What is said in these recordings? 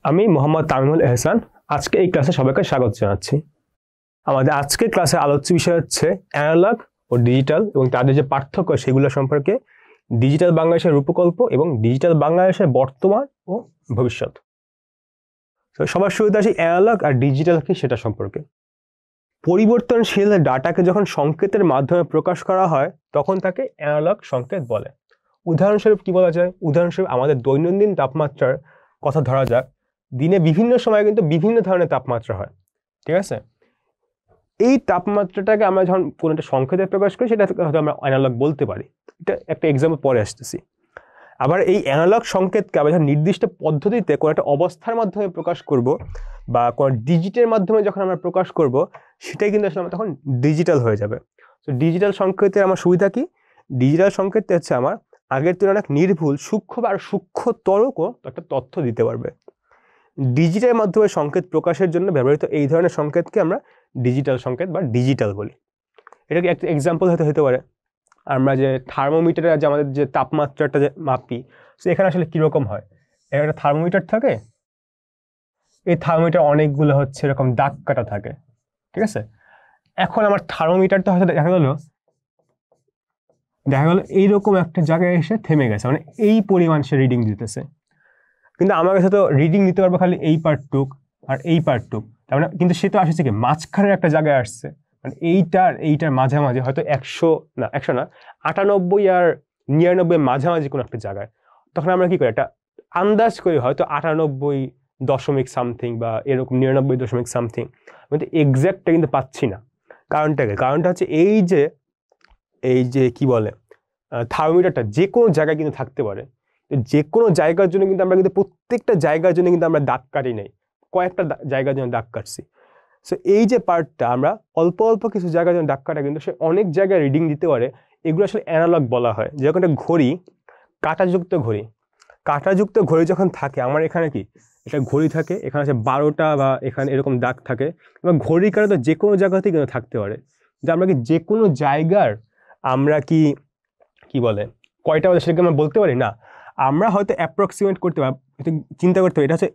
আমি মোহাম্মদ তামিমুল এহসান আজকে এই ক্লাসে সবাইকে স্বাগত জানাচ্ছি। আমাদের আজকের ক্লাসে আলোচ্য বিষয় হচ্ছে অ্যানালগ ও ডিজিটাল এবং তাদের যে পার্থক্য সেগুলো সম্পর্কে, ডিজিটাল বাংলাদেশের রূপকল্প এবং ডিজিটাল বাংলাদেশের বর্তমান ও ভবিষ্যৎ। তো সবার শুরুতে আসি অ্যানালগ আর ডিজিটাল কি সেটা সম্পর্কে। পরিবর্তনশীল ডাটাকে যখন সংকেতের মাধ্যমে প্রকাশ করা হয় তখন তাকে অ্যানালগ সংকেত বলে। উদাহরণস্বরূপ কি বলা যায়? উদাহরণস্বরূপ আমাদের দৈনন্দিন তাপমাত্রার কথা ধরা যাক। দিনে বিভিন্ন সময়ে কিন্তু বিভিন্ন ধরনের তাপমাত্রা হয়, ঠিক আছে? এই তাপমাত্রাটাকে আমরা যখন কোনো একটা সংকেতে প্রকাশ করি সেটা হয়তো আমরা অ্যানালগ বলতে পারি। এটা একটা এক্সাম্পল পরে আসতেছি। আবার এই অ্যানালগ সংকেতকে আমরা যখন নির্দিষ্ট পদ্ধতিতে কোনো একটা অবস্থার মাধ্যমে প্রকাশ করব বা কোনো ডিজিটের মাধ্যমে যখন আমরা প্রকাশ করব সেটাই কিন্তু আসলে আমরা তখন ডিজিটাল হয়ে যাবে। তো ডিজিটাল সংকেতের আমার সুবিধা কি? ডিজিটাল সংকেতটা হচ্ছে আমার আগের তুলনায় নির্ভুল, সূক্ষ্ম আর সূক্ষ্মতরও একটা তথ্য দিতে পারবে। ডিজিটাল মাধ্যমে সংকেত প্রকাশের জন্য ব্যবহৃত এই ধরনের সংকেতকে আমরা ডিজিটাল সংকেত বা ডিজিটাল বলি। এটাকে একটা এক্সাম্পল হতে পারে আমরা যে থার্মোমিটারে যে আমাদের যে তাপমাত্রাটা যে মাপি, তো এখানে আসলে কীরকম হয়, একটা থার্মোমিটার থাকে, এই থার্মোমিটার অনেকগুলো হচ্ছে এরকম দাগ কাটা থাকে, ঠিক আছে? এখন আমার থার্মোমিটারটা হয়তো দেখা গেল এইরকম একটা জায়গায় এসে থেমে গেছে, মানে এই পরিমাণ সে রিডিং দিতেছে। কিন্তু আমার কাছে তো রিডিং নিতে পারবো খালি এই পার্টটুক আর এই পার্টটুক, তার মানে কিন্তু সে তো আসছে কি মাঝখানের একটা জায়গায় আসছে, মানে এইটার মাঝামাঝি হয়তো 100 না 98 আর 99 মাঝামাঝি কোনো একটা জায়গায়। তখন আমরা কি করি, একটা আন্দাজ করি হয়তো 98 দশমিক সামথিং বা এরকম 99 দশমিক সামথিং, কিন্তু এক্স্যাক্টটা কিন্তু পাচ্ছি না। কারণটা হচ্ছে এই যে কি বলে থার্মোমিটারটা যে কোনো জায়গায় কিন্তু থাকতে পারে। যে কোনো জায়গার জন্য কিন্তু আমরা কিন্তু প্রত্যেকটা জায়গার জন্য কিন্তু আমরা দাগ কাটি নাই, কয়েকটা জায়গার জন্য দাগ কাটছি। সো এই যে পার্টটা আমরা অল্প অল্প কিছু জায়গার জন্য দাগ কাটা, কিন্তু সে অনেক জায়গায় রিডিং দিতে পারে। এগুলো আসলে অ্যানালগ বলা হয়। যেরকম একটা ঘড়ি, কাঁটাযুক্ত ঘড়ি যখন থাকে আমার এখানে কি এটা ঘড়ি থাকে, এখানে আছে 12টা বা এখানে এরকম দাগ থাকে, এবং ঘড়ির কারণে তো যে কোনো জায়গাতেই কিন্তু থাকতে পারে। যে আমরা কি যে কোনো জায়গার আমরা কি বলে কয়টা বাজে সেটাকে আমরা বলতে পারি না। আমরা হয়তো অ্যাপ্রক্সিমেট করতে পারি, চিন্তা করতে পারি এটা হচ্ছে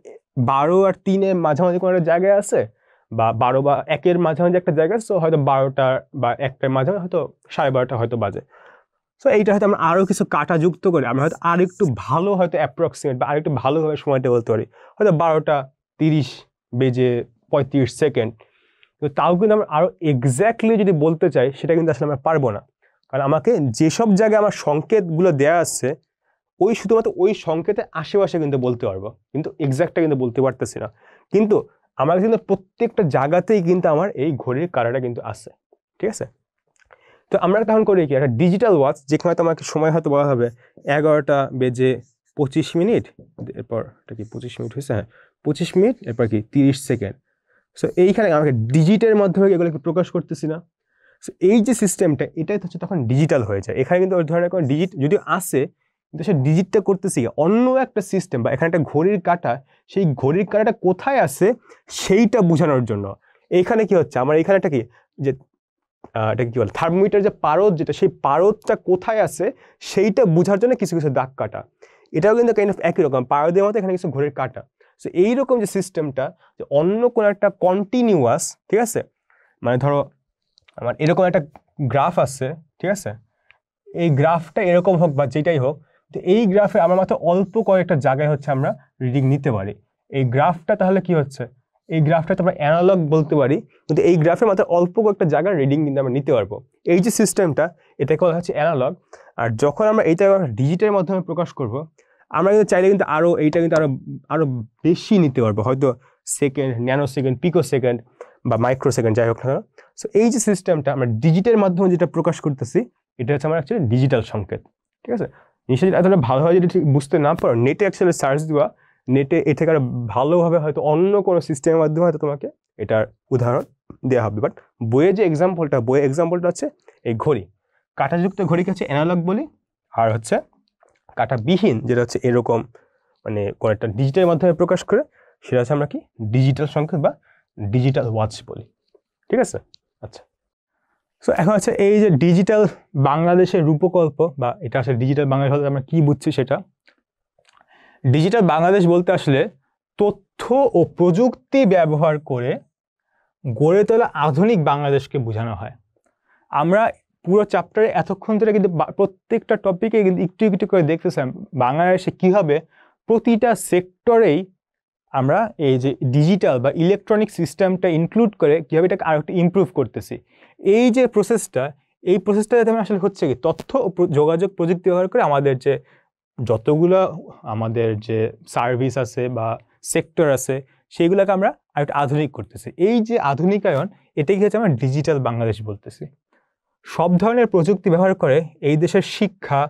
12 আর 3-এর মাঝামাঝি কোনো একটা জায়গায় আছে, বা 12 বা 1-এর মাঝামাঝি একটা জায়গা আছে, সো হয়তো 12টা বা 1টার মাঝামাঝি হয়তো 12:30 হয়তো বাজে। সো এইটা হয়তো আমরা আরও কিছু কাটা যুক্ত করে আমরা হয়তো আর একটু ভালো হয়তো অ্যাপ্রক্সিমেট বা আর একটু ভালোভাবে সময়টা বলতে পারি, হয়তো 12:30 তো তাও কিন্তু আমরা আরও এক্স্যাক্টলি যদি বলতে চাই সেটা কিন্তু আসলে আমরা পারবো না। কারণ আমাকে যেসব জায়গায় আমার সংকেতগুলো দেওয়া আছে শুধুমাত্র ওই সংকেতের আশেপাশে কিন্তু বলতে পারবো, কিন্তু এক্স্যাক্টটা কিন্তু বলতে পারতেছি না। কিন্তু আমার কিন্তু প্রত্যেকটা জায়গাতেই কিন্তু আমার এই ঘড়ির কাঁটাটা কিন্তু আছে, ঠিক আছে? তো আমরা তখন করি কি, একটা ডিজিটাল ওয়াচ যেখানে হয়তো আমাকে সময় হয়তো বলা হবে 11:25, এরপর এটা কি 25 মিনিট হয়েছে, হ্যাঁ 25 মিনিট, এরপর কি 30 সেকেন্ড। সো এইখানে আমাকে ডিজিটের মাধ্যমে এগুলোকে প্রকাশ করতেছি না। সো এই যে সিস্টেমটা এটাই হচ্ছে তখন ডিজিটাল হয়ে যায়। এখানে কিন্তু ওই ধরনের কোনো ডিজিট যদিও আসে, কিন্তু সে ডিজিটটা করতেছি অন্য একটা সিস্টেম, বা এখানে একটা ঘড়ির কাঁটা, সেই ঘড়ির কাঁটাটা কোথায় আছে সেইটা বোঝানোর জন্য। এইখানে কি হচ্ছে আমার এখানে একটা কি যে এটাকে কি বলে থার্মোমিটার যে পারদ, যেটা সেই পারদটা কোথায় আছে সেইটা বোঝার জন্য কিছু কিছু দাগ কাটা। এটাও কিন্তু কাইন্ড অফ একই রকম পারদের মতো এখানে কিছু ঘড়ির কাঁটা। সো এইরকম যে সিস্টেমটা, যে অন্য কোনো একটা কন্টিনিউয়াস, ঠিক আছে, মানে ধরো আমার এরকম একটা গ্রাফ আছে, ঠিক আছে, এই গ্রাফটা এরকম হোক বা যেটাই হোক, তো এই গ্রাফে আমার মাত্র অল্প কয়েকটা জায়গায় হচ্ছে আমরা রিডিং নিতে পারি। এই গ্রাফটা তাহলে কি হচ্ছে, এই গ্রাফটা তো আমরা অ্যানালগ বলতে পারি, কিন্তু এই গ্রাফে মাত্র অল্প কয়েকটা জায়গার রিডিং কিন্তু আমরা নিতে পারবো। এই যে সিস্টেমটা এটাকে বলা হচ্ছে অ্যানালগ। আর যখন আমরা এইটা ডিজিটের মাধ্যমে প্রকাশ করব, আমরা কিন্তু চাইলে কিন্তু এইটা কিন্তু আরো বেশি নিতে পারবো, হয়তো সেকেন্ড, ন্যানো সেকেন্ড, পিকো সেকেন্ড বা মাইক্রো সেকেন্ড, যাই হোক না। সো এই যে সিস্টেমটা আমরা ডিজিটের মাধ্যমে যেটা প্রকাশ করতেছি এটা হচ্ছে আমার অ্যাকচুয়ালি ডিজিটাল সংকেত, ঠিক আছে? নিশ্চয়ই এতটা ভালোভাবে যদি ঠিক বুঝতে না পারো, নেটে অ্যাকচুয়ালি সার্চ দিবা, নেটে এ থেকে আরো ভালোভাবে হয়তো অন্য কোনো সিস্টেমের মাধ্যমে হয়তো তোমাকে এটার উদাহরণ দেওয়া হবে। বাট বইয়ের এক্সাম্পলটা হচ্ছে এই ঘড়ি, কাঁটাযুক্ত ঘড়িকে হচ্ছে অ্যানালগ বলি, আর হচ্ছে কাঁটাবিহীন যেটা হচ্ছে এরকম মানে কোনো একটা ডিজিটাল মাধ্যমে প্রকাশ করে সেটা হচ্ছে আমরা কি ডিজিটাল সংকেত বা ডিজিটাল ওয়াচ বলি, ঠিক আছে? আচ্ছা, সো এখন হচ্ছে এই যে ডিজিটাল বাংলাদেশের রূপকল্প, বা এটা আসলে ডিজিটাল বাংলাদেশ বলতে আমরা কি বুঝছি সেটা। ডিজিটাল বাংলাদেশ বলতে আসলে তথ্য ও প্রযুক্তি ব্যবহার করে গড়ে তোলা আধুনিক বাংলাদেশকে বোঝানো হয়। আমরা পুরো চ্যাপ্টারে এতক্ষণ ধরে কিন্তু প্রত্যেকটা টপিকে কিন্তু একটু একটু করে দেখতেছিলাম বাংলাদেশে কীভাবে প্রতিটা সেক্টরেই আমরা এই যে ডিজিটাল বা ইলেকট্রনিক সিস্টেমটা ইনক্লুড করে কীভাবে এটাকে আরও একটু ইমপ্রুভ করতেছি। এই যে প্রসেসটা, এই প্রসেসটা যাতে আসলে হচ্ছে কি তথ্য ও যোগাযোগ প্রযুক্তি ব্যবহার করে আমাদের যে যতগুলো আমাদের যে সার্ভিস আছে বা সেক্টর আছে সেইগুলোকে আমরা আরেকটু আধুনিক করতেছি। এই যে আধুনিকায়ন, এটাই হচ্ছে আমরা ডিজিটাল বাংলাদেশ বলতেছি। সব ধরনের প্রযুক্তি ব্যবহার করে এই দেশের শিক্ষা,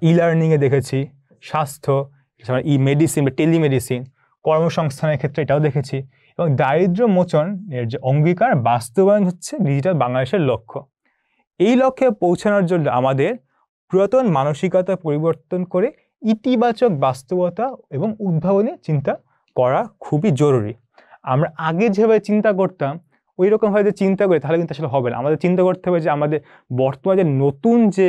ই লার্নিংয়ে দেখেছি, স্বাস্থ্য, মেডিসিন বা টেলিমেডিসিন, কর্মসংস্থানের ক্ষেত্রে এটাও দেখেছি, এবং দারিদ্র্য মোচনের যে অঙ্গীকার বাস্তবায়ন হচ্ছে ডিজিটাল বাংলাদেশের লক্ষ্য। এই লক্ষ্যে পৌঁছানোর জন্য আমাদের পুরাতন মানসিকতা পরিবর্তন করে ইতিবাচক বাস্তবতা এবং উদ্ভাবনী চিন্তা করা খুবই জরুরি। আমরা আগে যেভাবে চিন্তা করতাম ওই রকমভাবে যে চিন্তা করি তাহলে কিন্তু আসলে হবে না। আমাদের চিন্তা করতে হবে যে আমাদের বর্তমানে নতুন যে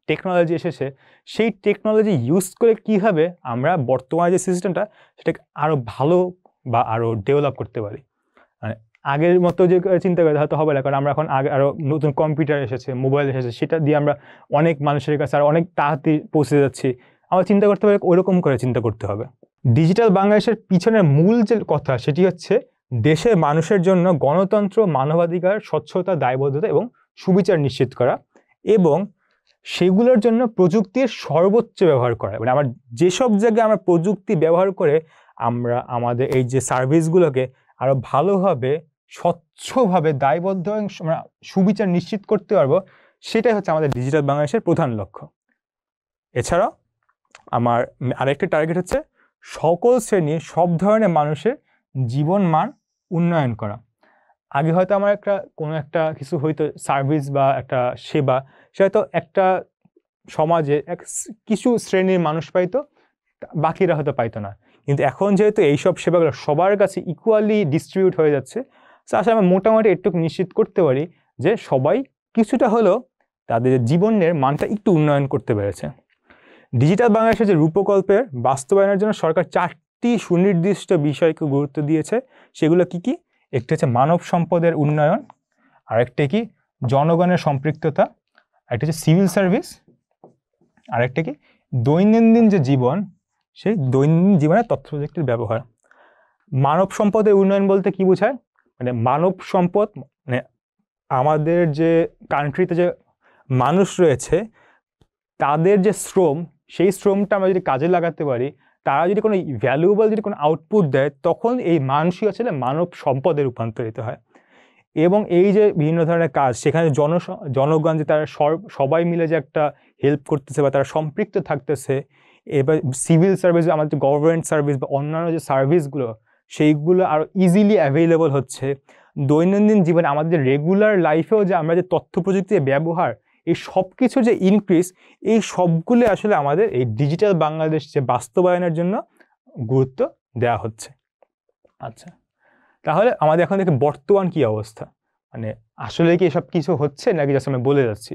টেকনোলজি এসেছে সেই টেকনোলজি ইউজ করে কীভাবে আমরা বর্তমানে যে সিস্টেমটা সেটাকে আরও ভালো বা আরও ডেভেলপ করতে পারি। মানে আগের মতো যে চিন্তা করে হয়তো হবে না, কারণ আমরা এখন আগে আরও নতুন কম্পিউটার এসেছে, মোবাইল এসেছে, সেটা দিয়ে আমরা অনেক মানুষের কাছে আরও অনেক তাড়াতাড়ি পৌঁছে যাচ্ছি। আমরা চিন্তা করতে পারি ওইরকম করে চিন্তা করতে হবে। ডিজিটাল বাংলাদেশের পিছনের মূল যে কথা সেটি হচ্ছে দেশের মানুষের জন্য গণতন্ত্র, মানবাধিকার, স্বচ্ছতা, দায়বদ্ধতা এবং সুবিচার নিশ্চিত করা, এবং সেগুলোর জন্য প্রযুক্তির সর্বোচ্চ ব্যবহার করা। মানে আমার যেসব জায়গায় আমরা প্রযুক্তি ব্যবহার করে আমরা আমাদের এই যে সার্ভিসগুলোকে আরও ভালোভাবে, স্বচ্ছভাবে, দায়বদ্ধ এবং আমরা সুবিচার নিশ্চিত করতে পারবো, সেটাই হচ্ছে আমাদের ডিজিটাল বাংলাদেশের প্রধান লক্ষ্য। এছাড়াও আমার আরেকটি টার্গেট হচ্ছে সকল শ্রেণীর সব ধরনের মানুষের জীবন মান উন্নয়ন করা। আগে হয়তো আমার কোনো একটা কিছু হয়তো সার্ভিস বা একটা সেবা, সে হয়তো একটা সমাজে কিছু শ্রেণীর মানুষ পাইতো, বাকিরা হয়তো পাইতো না। কিন্তু এখন যেহেতু এইসব সেবাগুলো সবার কাছে ইকুয়ালি ডিস্ট্রিবিউট হয়ে যাচ্ছে, আসলে আমরা মোটামুটি একটু নিশ্চিত করতে পারি যে সবাই কিছুটা হলেও তাদের জীবনের মানটা একটু উন্নয়ন করতে পেরেছে। ডিজিটাল বাংলাদেশের যে রূপকল্পের বাস্তবায়নের জন্য সরকার 4টি সুনির্দিষ্ট বিষয়কে গুরুত্ব দিয়েছে। সেগুলো কি কি? একটি হচ্ছে মানব সম্পদের উন্নয়ন, আরেকটা কি জনগণের সম্পৃক্ততা, আরেকটা হচ্ছে সিভিল সার্ভিস, আরেকটা কি দৈনন্দিন যে জীবন সেই দৈনন্দিন জীবনে তথ্য প্রযুক্তির ব্যবহার। মানব সম্পদের উন্নয়ন বলতে কি বোঝায়? মানে মানব সম্পদ মানে আমাদের যে কান্ট্রিতে যে মানুষ রয়েছে তাদের যে শ্রম, সেই শ্রমটা আমরা যদি কাজে লাগাতে পারি, তারা যদি কোনো ভ্যালুয়েবল যদি কোনো আউটপুট দেয়, তখন এই মানুষই আসলে মানব সম্পদে রূপান্তরিত হয়। এবং এই যে বিভিন্ন ধরনের কাজ, সেখানে জনগণ যে তারা সবাই মিলে যে একটা হেল্প করতেছে বা তারা সম্পৃক্ত থাকতেছে, এবার সিভিল সার্ভিস, আমাদের যে গভর্নমেন্ট সার্ভিস বা অন্যান্য যে সার্ভিসগুলো সেইগুলো আরও ইজিলি অ্যাভেলেবল হচ্ছে। দৈনন্দিন জীবনে আমাদের যে রেগুলার লাইফেও যে আমরা যে তথ্য প্রযুক্তির ব্যবহার, এই সব কিছু যে ইনক্রিজ, এই সবগুলো আসলে আমাদের এই ডিজিটাল বাংলাদেশ যে বাস্তবায়নের জন্য গুরুত্ব দেওয়া হচ্ছে। আচ্ছা, তাহলে আমাদের এখন দেখে বর্তমান কি অবস্থা, মানে আসলে কি এসব কিছু হচ্ছে নাকি জাস্ট আমি বলে যাচ্ছি?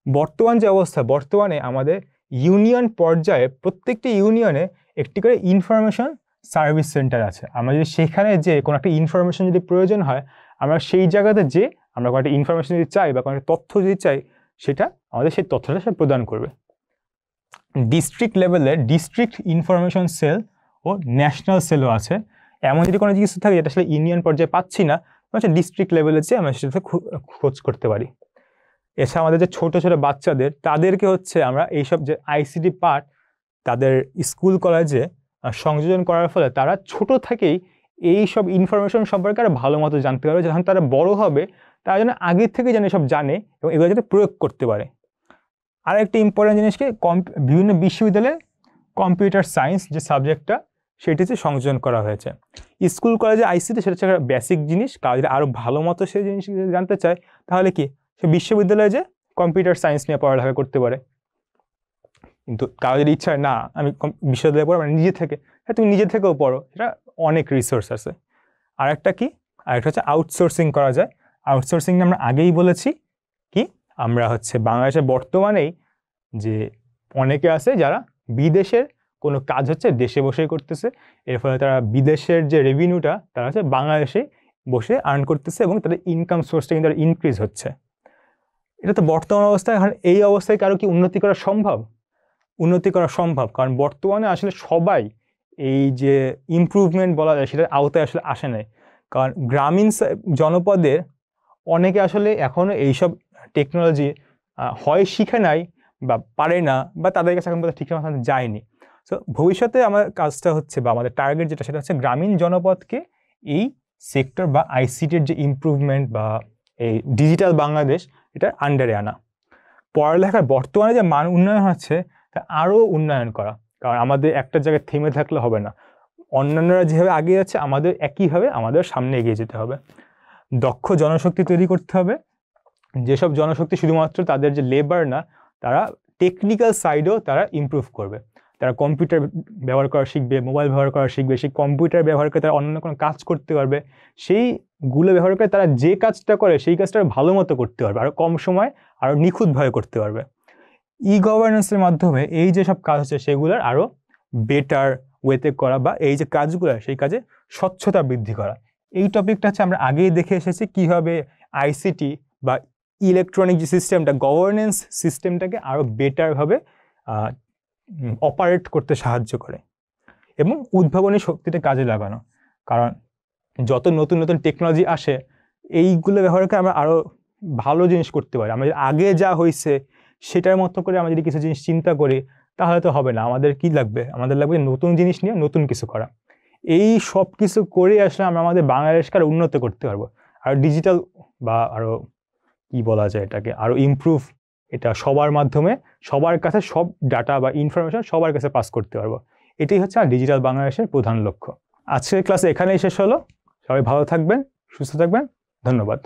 বর্তমান যে অবস্থা, বর্তমানে আমাদের ইউনিয়ন পর্যায়ে প্রত্যেকটি ইউনিয়নে একটি করে ইনফরমেশন সার্ভিস সেন্টার আছে। আমরা যদি সেখানে যে কোনো একটা ইনফরমেশন যদি প্রয়োজন হয়, আমরা সেই জায়গাতে যে আমরা কোনো একটা ইনফরমেশন যদি চাই বা কোনো একটা তথ্য যদি চাই, সেটা আমাদের সেই তথ্যটা সে প্রদান করবে। ডিস্ট্রিক্ট লেভেলে ডিস্ট্রিক্ট ইনফরমেশন সেল ও ন্যাশনাল সেলও আছে। এমন যদি কোনো কিছু থাকে যেটা আসলে ইউনিয়ন পর্যায়ে পাচ্ছি না, হচ্ছে ডিস্ট্রিক্ট লেভেলে যে আমরা সেটাতে খোঁজ করতে পারি। এছাড়া আমাদের যে ছোটো ছোটো বাচ্চাদের, তাদেরকে হচ্ছে আমরা এইসব যে আইসিটি পার্ট তাদের স্কুল কলেজে সংযোজন করার ফলে তারা ছোট থেকেই এই সব ইনফরমেশন সম্পর্কে আরও ভালো মতো জানতে পারবে। যখন তারা বড় হবে তারা যেন আগের থেকে যেন এসব জানে এবং এগুলো যাতে প্রয়োগ করতে পারে। আর একটি ইম্পর্টেন্ট জিনিসকে বিভিন্ন বিশ্ববিদ্যালয়ে কম্পিউটার সায়েন্স যে সাবজেক্টটা সেটিতে সংযোজন করা হয়েছে। স্কুল কলেজে আইসিটি সেটা হচ্ছে একটা বেসিক জিনিস, কারণ যদি আরও ভালো মতো সেই জিনিস জানতে চায় তাহলে কি সে বিশ্ববিদ্যালয়ে যে কম্পিউটার সায়েন্স নিয়ে পড়ালেখা করতে পারে। কিন্তু কারো যদি ইচ্ছা হয় না আমি বিশ্ববিদ্যালয়ে পড়ো, মানে নিজে থেকে, হ্যাঁ তুমি নিজে থেকেও পড়ো, এটা অনেক রিসোর্স আছে। আরেকটা কি, আরেকটা হচ্ছে আউটসোর্সিং করা যায়। আউটসোর্সিং আমরা আগেই বলেছি কি আমরা হচ্ছে বাংলাদেশে বর্তমানেই যে অনেকে আছে যারা বিদেশের কোনো কাজ হচ্ছে দেশে বসেই করতেছে, এর ফলে তারা বিদেশের যে রেভিনিউটা তারা হচ্ছে বাংলাদেশে বসে আর্ন করতেছে এবং তাদের ইনকাম সোর্সটা কিন্তু ইনক্রিজ হচ্ছে। এটা তো বর্তমান অবস্থায়, এখন এই অবস্থায় কারো কি উন্নতি করা সম্ভব? উন্নতি করা সম্ভব, কারণ বর্তমানে আসলে সবাই এই যে ইমপ্রুভমেন্ট বলা যায় সেটার আওতায় আসলে আসে নাই। কারণ গ্রামীণ জনপদে অনেকে আসলে এখনও এইসব টেকনোলজি হয় শিখে নাই বা পারে না, বা তাদের কাছে এখন পর্যন্ত ঠিকঠাক মতো যায়নি। সো ভবিষ্যতে আমার কাজটা হচ্ছে, বা আমাদের টার্গেট যেটা, সেটা হচ্ছে গ্রামীণ জনপদকে এই সেক্টর বা আইসিটির যে ইমপ্রুভমেন্ট বা এই ডিজিটাল বাংলাদেশ এটার আন্ডারে আনা। পড়ালেখার বর্তমানে যে মান উন্নয়ন হচ্ছে তা আরও উন্নয়ন করা, কারণ আমাদের একটা জায়গায় থেমে থাকলে হবে না। অন্যান্যরা যেভাবে এগিয়ে যাচ্ছে আমাদের একইভাবে আমাদের সামনে এগিয়ে যেতে হবে। দক্ষ জনশক্তি তৈরি করতে হবে, যেসব জনশক্তি শুধুমাত্র তাদের যে লেবার না, তারা টেকনিক্যাল সাইডেও তারা ইমপ্রুভ করবে। তারা কম্পিউটার ব্যবহার করা শিখবে, মোবাইল ব্যবহার করা শিখবে, সেই কম্পিউটার ব্যবহার করে তারা অন্য কোনো কাজ করতে পারবে, সেইগুলো ব্যবহার করে তারা যে কাজটা করে সেই কাজটা ভালো মতো করতে পারবে, আরও কম সময় আরও নিখুঁতভাবে করতে পারবে। ই গভর্নেন্সের মাধ্যমে এই যেসব কাজ হচ্ছে সেগুলোর আরও বেটার ওয়েতে করা, বা এই যে কাজগুলো সেই কাজে স্বচ্ছতা বৃদ্ধি করা। এই টপিকটা হচ্ছে আমরা আগেই দেখে এসেছি কীভাবে আইসিটি বা ইলেকট্রনিক যে সিস্টেমটা, গভর্নেন্স সিস্টেমটাকে আরও বেটারভাবে অপারেট করতে সাহায্য করে, এবং উদ্ভাবনী শক্তিটা কাজে লাগানো। কারণ যত নতুন নতুন টেকনোলজি আসে এইগুলো ব্যবহার করে আমরা আরও ভালো জিনিস করতে পারি। আমাদের আগে যা হয়েছে সেটার মতো করে আমরা যদি কিছু জিনিস চিন্তা করি তাহলে তো হবে না। আমাদের কি লাগবে? আমাদের লাগবে নতুন জিনিস নিয়ে নতুন কিছু করা। এই সব কিছু করে আসলে আমরা আমাদের বাংলাদেশকে আরও উন্নত করতে পারবো, আর ডিজিটাল বা আরও কি বলা যায় এটাকে, আরও ইমপ্রুভ, এটা সবার মাধ্যমে সবার কাছে সব ডাটা বা ইনফরমেশন সবার কাছে পাস করতে পারবো। এটাই হচ্ছে ডিজিটাল বাংলাদেশের প্রধান লক্ষ্য। আজকের ক্লাস এখানেই শেষ হলো। সবাই ভালো থাকবেন, সুস্থ থাকবেন, ধন্যবাদ।